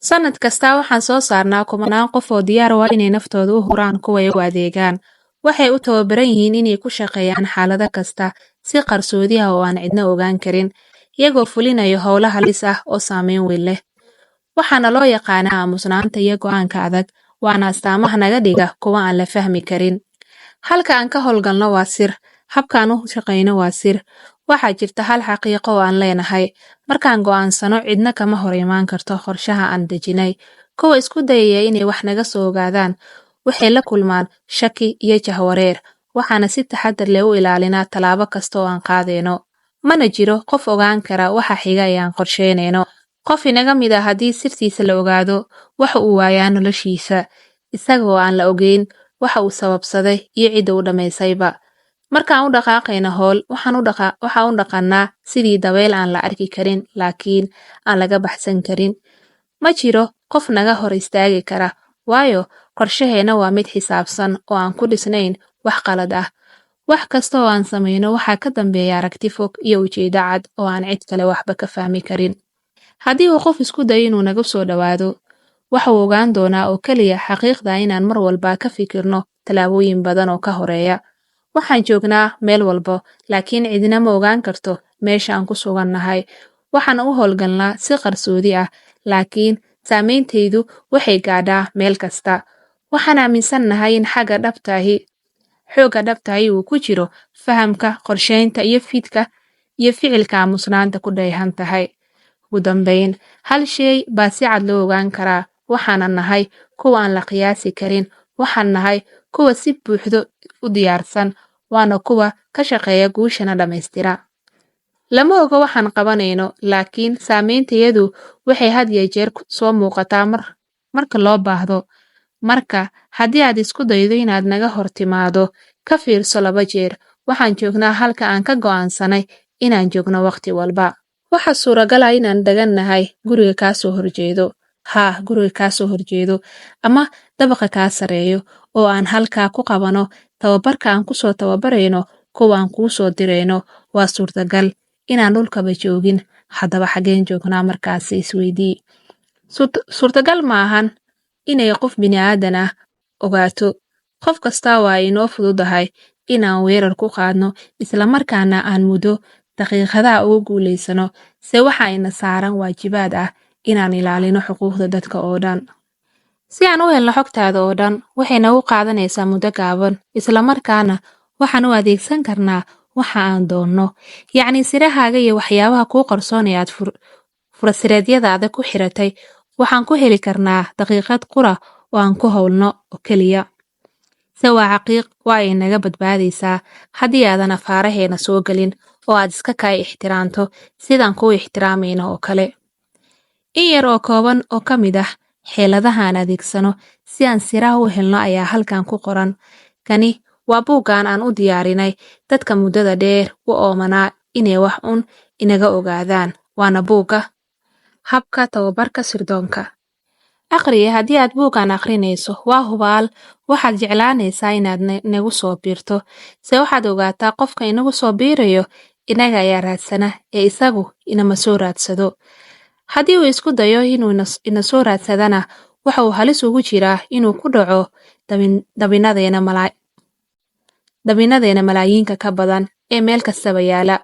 sanad kasta waxaan soo saarnaa kumanaan qof oo diyaar u ah inay naftooda u huraan kuwa ay u adeegaan. Waxay u tababaran yihiin inay ku shaqeeyaan xaalado kasta si qarsoodi ah oo aan cidna ogaan karin, iyagoo fulinayo howlo halis ah oo saameyn weyn leh. Waxaana loo yaqaanaa aamusnaanta iyo go'aanka adag, waana astaamaha naga dhiga kuwa aan la fahmi karin. Halka aan ka howlgalno waa sir, habkaan u shaqeyno waa sir. Waxaa jirta hal xaqiiqo oo aan leenahay, markaan go'aansano cidna kama hor imaan karto qorshaha aan dejinay. Kuwa isku dayaya inay wax naga soo ogaadaan waxay la kulmaan shaki iyo jahwareer, waxaana si taxadar leh u ilaalinaa tallaabo kasta oo aan qaadayno. Mana jiro qof ogaan kara waxa xiga ee aan qorsheynayno. Qof inaga mid ah haddii sirtiisa la ogaado, waxa uu waayaa noloshiisa, isaga oo aan la ogeyn waxa uu sababsaday iyo cidda u dhamaysayba. Markaan u dhaqaaqayna howl, waxaan u dhaqannaa sidii dabeyl aan la arki karin, laakiin aan laga baxsan karin. Ma jiro qof naga hor istaagi kara, waayo qorshaheena waa mid xisaabsan oo aan ku dhisnayn wax qalad ah. Wax kasta oo aan samayno waxaa ka dambeeya aragti fog iyo ujeedo cad oo aan cid kale waxba ka fahmi karin. Haddii uu qof isku dayo inuu nagu soo dhawaado, waxa uu ogaan doonaa oo keliya xaqiiqda inaan mar walba ka fikirno tallaabooyin badan oo ka horeeya. Waxaan joognaa meel walba, laakiin cidina ma ogaan karto meesha aan ku sugannahay. Waxaan u howlgalnaa si qarsoodi ah, laakiin saameyntaydu waxay gaadhaa meel kasta. Waxaan aaminsannahay in xoogga dhabtahi uu ku jiro fahamka, qorsheynta iyo ficilka aamusnaanta ku dheehan tahay. Ugu dambeyn, hal shay baa si cad loo ogaan karaa, waxaanan nahay kuwa aan la qiyaasi karin. Waxaan nahay kuwa si buuxdo u diyaarsan, waana kuwa ka shaqeeya guushana dhammaystira. Lama oga waxaan qabanayno, laakiin saameyntayadu waxay had iyo jeer soo muuqataa marka loo baahdo. Marka haddii aad isku daydo inaad naga hor timaado, ka fiirso 2 jeer. Waxaan joognaa halka aan ka go'aansanay inaan joogno waqti walba. Waxa suuragal ah inaan dagannahay guriga kaa soo horjeedo ama dabaqa kaa sareeyo, oo aan halkaa ku qabano tababarka aan ku soo tababarayno kuwa aan kuu soo dirayno. Waa suurtagal inaan dhulkaba joogin, haddaba xageen joognaa markaas isweydii. Suurtagal maahan inay qof bini'aadan ah ogaato. Qof kasta waa inoo fududahay inaan weerar ku qaadno, isla markaana aan muddo daqiiqadaha ugu guulaysano. Se waxa ina saaran waajibaad ah inaan ilaalino xuquuqda dadka oo dhan. Si aan u helno xogtaada oo dhan, waxay nagu qaadanaysaa muddo gaaban, isla markaana waxaan u adeegsan karnaa waxa aan doonno. Yacni sirahaaga iyo waxyaabaha kuu qarsoon ee aad furasireedyadaada ku xiratay, waxaan ku heli karnaa daqiiqad qura oo aan ku howlno oo keliya. Se waa xaqiiq waa ay naga badbaadaysaa haddii aadan afaaraheena soo gelin oo aad iska kay ixtiraamto sidaan kuu ixtiraamayno oo kale. In yar oo kooban oo ka mid ah xeeladaha aan adeegsano si aan siraha u helno ayaa halkan ku qoran. Kani waa buuggaan aan u diyaarinay dadka muddada dheer u oomanaa inay wax inaga ogaadaan. Waana buugga habka tababarka sirdoonka. Aqriye haddii aad buuggaan aqrinayso, waa hubaal waxaad jeclaanaysaa inaad nagu soo biirto. Se waxaad ogaataa qofka inagu soo biirayo inaga ayaa raadsana ee isagu inama soo raadsado. Haddii uu isku dayo inuu ina soo raadsadana, waxa uu halis ugu jiraa inuu ku dhaco dabinadeena malaayiinka ka badan ee meel kastaba yaala.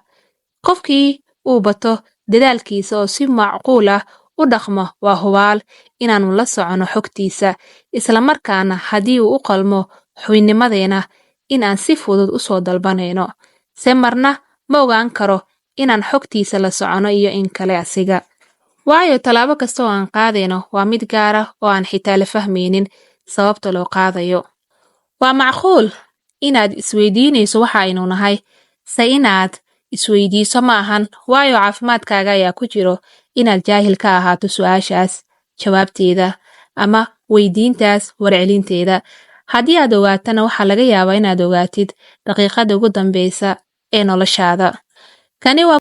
Qofkii uu bato dadaalkiisa oo si macquul ah u dhaqmo, waa hubaal inaanu la socono xogtiisa, isla markaana haddii uu u qalmo xubinnimadeena inaan si fudud u soo dalbanayno. Se marna ma ogaan karo inaan xogtiisa la socono iyo in kale asiga. Waayo tallaabo kasta oo aan qaadayno waa mid gaar ah oo aan xitaa la fahmaynin sababta loo qaadayo. Waa macquul inaad isweydiinayso waxa aynu nahay, se inaad isweydiiso ma ahan, waayo caafimaadkaaga ayaa ku jiro inaad jaahil ka ahaato su'aashaas jawaabteeda ama weydiintaas warcelinteeda. Haddii aad ogaatana waxaa laga yaabaa inaad ogaatid daqiiqada ugu dambeysa ee noloshaada. Kani waa